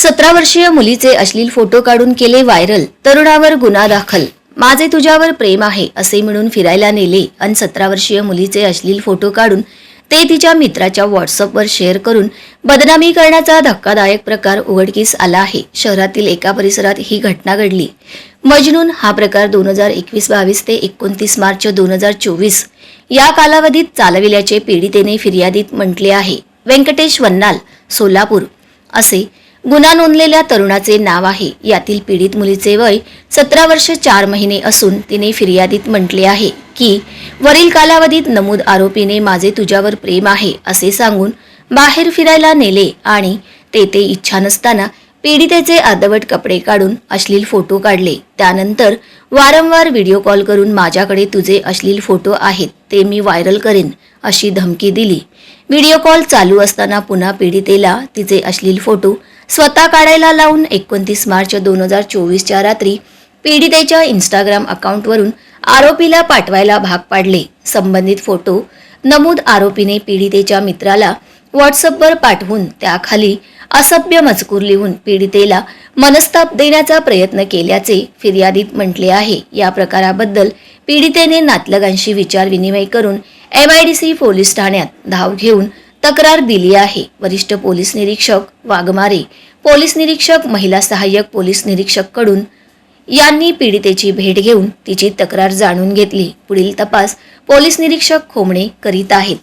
17 वर्षीय मुलीचे अश्लील फोटो काढून केले व्हायरल. तरुणावर गुन्हा दाखल. माझे तुझ्यावर प्रेम आहे असे म्हणून फिरायला नेले आणि 17 वर्षीय मुलीचे अश्लील फोटो काढून ते तिच्या मित्राच्या व्हॉट्सअपवर शेअर करून बदनामी करण्याचा धक्कादायक प्रकार उघडकीस आला आहे. शहरातील एका परिसरात ही घटना घडली. मजनून हा प्रकार 2021-22 ते 29 मार्च 2024 या कालावधीत चालविल्याचे पीडितेने फिर्यादीत म्हटले आहे. व्यंकटेश वन्नाल, सोलापूर असे गुन्हा नोंदलेल्या तरुणाचे नाव आहे. यातील पीडित मुलीचे वय 17 वर्ष 4 महिने असून तिने फिर्यादीत म्हटले आहे की वरील कालावधीत नमूद आरोपीने माझे तुझ्यावर प्रेम आहे असे सांगून बाहेर फिरायला नेले आणि तेथे इच्छा नसताना पीडितेचे अर्धवट कपडे काढून अश्लील फोटो काढले. त्यानंतर वारंवार व्हिडिओ कॉल करून माझ्याकडे तुझे अश्लील फोटो आहेत ते मी व्हायरल करेन अशी धमकी दिली. व्हिडिओ कॉल चालू असताना पुन्हा पीडितेला तिचे अश्लील फोटो स्वतः काढायला लावून 29 मार्च 2024च्या रात्री पीडितेच्या इंस्टाग्राम अकाउंटवरून आरोपीला पाठवायला भाग पाडले. संबंधित फोटो नमूद आरोपीने पीडितेच्या मित्राला व्हॉट्सअपवर पाठवून त्याखाली असभ्य मजकूर लिहून पीडितेला मनस्ताप देण्याचा प्रयत्न केल्याचे फिर्यादीत म्हटले आहे. या प्रकाराबद्दल पीडितेने नातलगांशी विचारविनिमय करून MIDC पोलीस ठाण्यात धाव घेऊन तक्रार दिली आहे. वरिष्ठ पोलीस निरीक्षक वाघमारे, पोलीस निरीक्षक महिला सहाय्यक पोलीस निरीक्षक कडून यांनी पीडितेची भेट घेऊन तिची तक्रार जाणून घेतली. पुढील तपास पोलीस निरीक्षक खोमणे करीत आहेत.